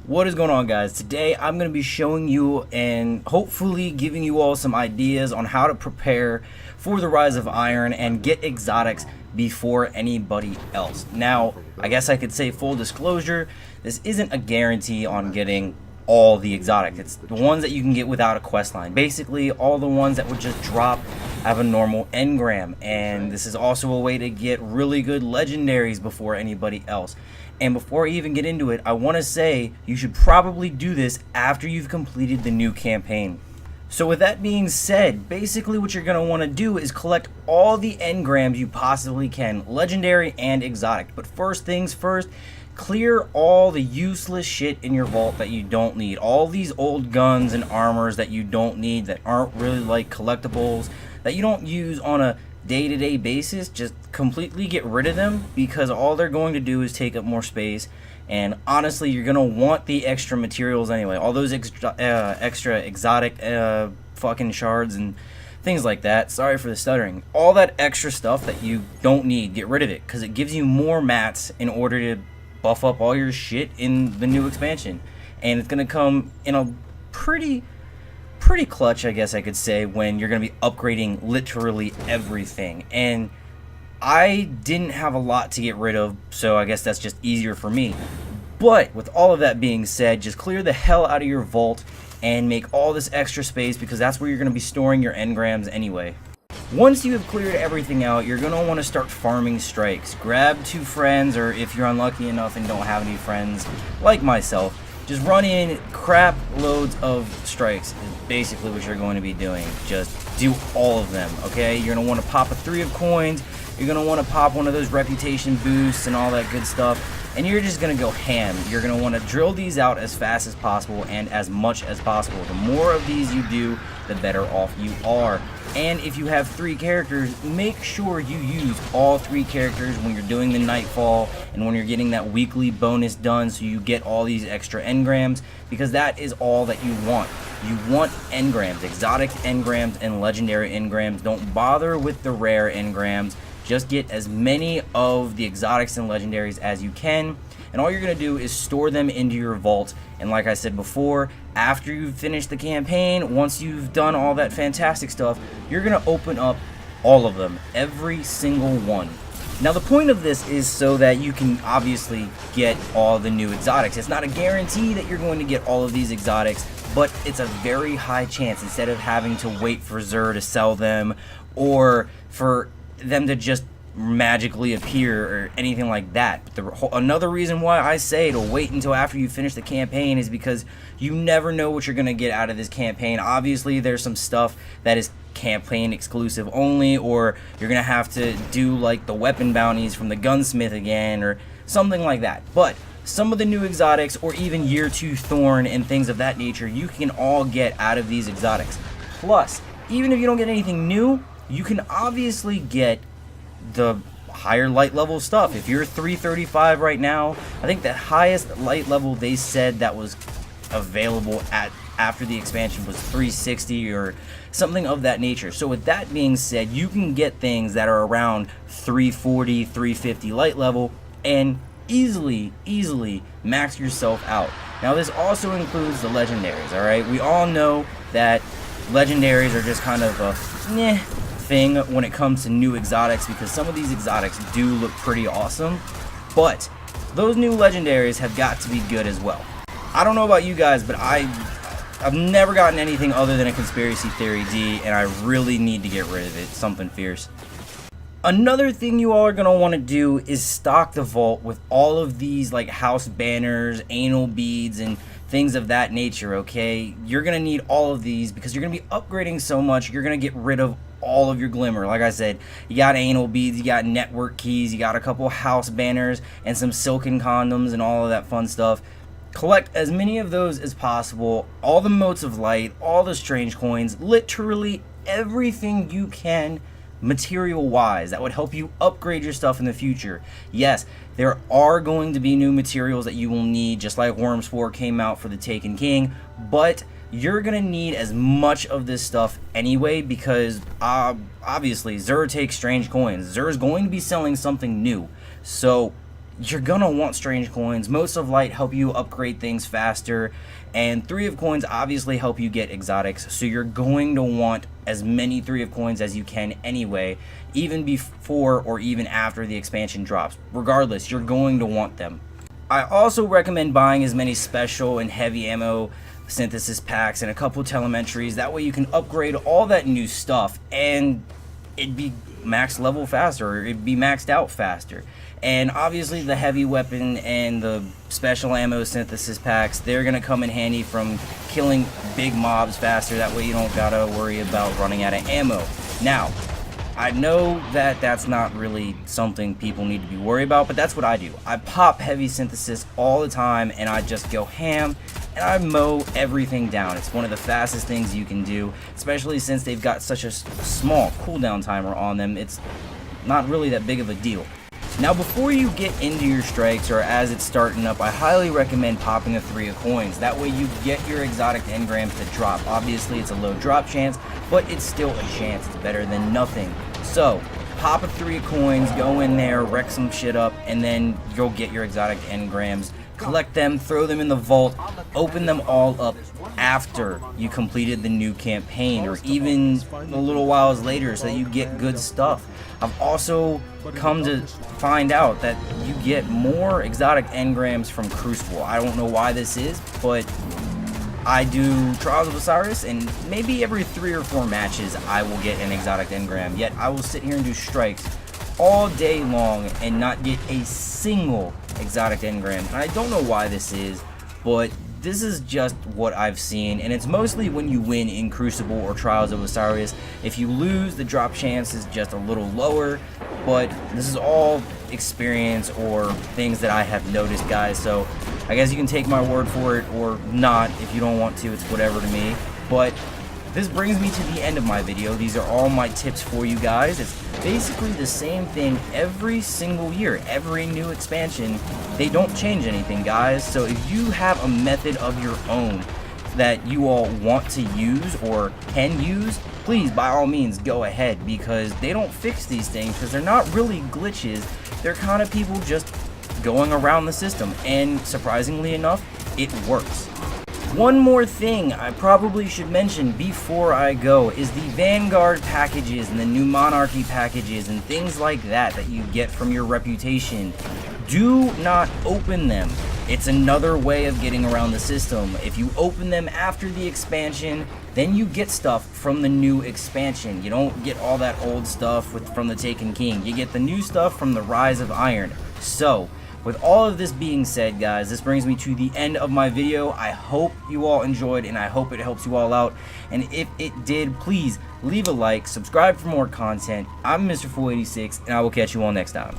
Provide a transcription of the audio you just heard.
What is going on, guys? Today I'm going to be showing you and hopefully giving you all some ideas on how to prepare for the Rise of Iron and get exotics before anybody else. Now, I guess I could say full disclosure, this isn't a guarantee on getting all the exotics. It's the ones that you can get without a quest line. Basically, all the ones that would just drop have a normal engram, and this is also a way to get really good legendaries before anybody else. And before I even get into it, I want to say you should probably do this after you've completed the new campaign. So with that being said, basically what you're going to want to do is collect all the engrams you possibly can, legendary and exotic. But first things first, clear all the useless shit in your vault that you don't need. All these old guns and armors that you don't need, that aren't really like collectibles, that you don't use on a day-to-day basis, just completely get rid of them, because all they're going to do is take up more space. And honestly, you're gonna want the extra materials anyway, all those extra exotic fucking shards and things like that. Sorry for the stuttering. All that extra stuff that you don't need, get rid of it, because it gives you more mats in order to buff up all your shit in the new expansion. And it's gonna come in a pretty clutch, I guess I could say, when you're going to be upgrading literally everything. And I didn't have a lot to get rid of, so I guess that's just easier for me. But with all of that being said, just clear the hell out of your vault and make all this extra space, because that's where you're going to be storing your engrams anyway. Once you have cleared everything out, you're going to want to start farming strikes. Grab 2 friends, or if you're unlucky enough and don't have any friends like myself, just run in crap loads of strikes is basically what you're going to be doing. Just do all of them, okay? You're going to want to pop a 3 of coins. You're going to want to pop one of those reputation boosts and all that good stuff. And you're just going to go ham. You're going to want to drill these out as fast as possible and as much as possible. The more of these you do, the better off you are. And if you have 3 characters, make sure you use all 3 characters when you're doing the Nightfall and when you're getting that weekly bonus done, so you get all these extra engrams, because that is all that you want. You want engrams, exotic engrams and legendary engrams. Don't bother with the rare engrams. Just get as many of the exotics and legendaries as you can, and all you're going to do is store them into your vault. And like I said before, after you've finished the campaign, once you've done all that fantastic stuff, you're going to open up all of them, every single one. Now the point of this is so that you can obviously get all the new exotics. It's not a guarantee that you're going to get all of these exotics, but it's a very high chance. Instead of having to wait for Xur to sell them, or for them to just magically appear or anything like that. Another reason why I say to wait until after you finish the campaign is because you never know what you're going to get out of this campaign. Obviously, there's some stuff that is campaign exclusive only, or you're going to have to do like the weapon bounties from the gunsmith again or something like that. But some of the new exotics, or even year 2 Thorn and things of that nature, you can all get out of these exotics. Plus, even if you don't get anything new, you can obviously get the higher light level stuff. If you're 335 right now, I think the highest light level they said that was available after the expansion was 360 or something of that nature. So with that being said, you can get things that are around 340, 350 light level and easily max yourself out. Now this also includes the legendaries, alright? We all know that legendaries are just kind of a thing when it comes to new exotics, because some of these exotics do look pretty awesome, but those new legendaries have got to be good as well. I don't know about you guys, but I've never gotten anything other than a Conspiracy Theory D, and I really need to get rid of it. Something fierce. Another thing you all are going to want to do is stock the vault with all of these like house banners, anal beads, and things of that nature, okay? You're going to need all of these because you're going to be upgrading so much, you're going to get rid of all of your glimmer. Like I said, you got anal beads, you got network keys, you got a couple house banners, and some silken condoms and all of that fun stuff. Collect as many of those as possible, all the motes of light, all the strange coins, literally everything you can material wise that would help you upgrade your stuff in the future. Yes, there are going to be new materials that you will need, just like Wormspore came out for the Taken King, but you're gonna need as much of this stuff anyway, because obviously Xur takes strange coins. Xur is going to be selling something new, so you're gonna want strange coins. Most of light help you upgrade things faster, and 3 of coins obviously help you get exotics, so you're going to want as many 3 of coins as you can anyway, even before or even after the expansion drops. Regardless, you're going to want them. I also recommend buying as many special and heavy ammo synthesis packs and a couple telementaries. That way you can upgrade all that new stuff and it'd be max level faster, or it'd be maxed out faster. And obviously the heavy weapon and the special ammo synthesis packs, they're gonna come in handy from killing big mobs faster. That way you don't gotta worry about running out of ammo. Now, I know that that's not really something people need to be worried about, but that's what I do. I pop heavy synthesis all the time and I just go ham and I mow everything down. It's one of the fastest things you can do, especially since they've got such a small cooldown timer on them. It's not really that big of a deal. Now, before you get into your strikes or as it's starting up, I highly recommend popping a 3 of coins. That way you get your exotic engrams to drop. Obviously it's a low drop chance, but it's still a chance. It's better than nothing. So pop a 3 of coins, go in there, wreck some shit up, and then you'll get your exotic engrams. Collect them, throw them in the vault, open them all up after you completed the new campaign, or even a little whiles later, so that you get good stuff. I've also come to find out that you get more exotic engrams from Crucible. I don't know why this is, but I do Trials of Osiris, and maybe every 3 or 4 matches I will get an exotic engram. Yet I will sit here and do strikes all day long and not get a single exotic engram. And I don't know why this is, but this is just what I've seen, and it's mostly when you win in Crucible or Trials of Osiris. If you lose, the drop chance is just a little lower, but this is all experience or things that I have noticed, guys, so I guess you can take my word for it or not. If you don't want to, it's whatever to me. But this brings me to the end of my video. These are all my tips for you guys. It's basically the same thing every single year. Every new expansion, they don't change anything, guys. So if you have a method of your own that you all want to use or can use, please, by all means, go ahead, because they don't fix these things because they're not really glitches. They're kind of people just going around the system, and surprisingly enough, it works. One more thing I probably should mention before I go is the Vanguard packages and the new Monarchy packages and things like that that you get from your reputation. Do not open them. It's another way of getting around the system. If you open them after the expansion, then you get stuff from the new expansion. You don't get all that old stuff from the Taken King. You get the new stuff from the Rise of Iron. So, with all of this being said, guys, this brings me to the end of my video. I hope you all enjoyed, and I hope it helps you all out. And if it did, please leave a like, subscribe for more content. I'm Mr. Fool 86, and I will catch you all next time.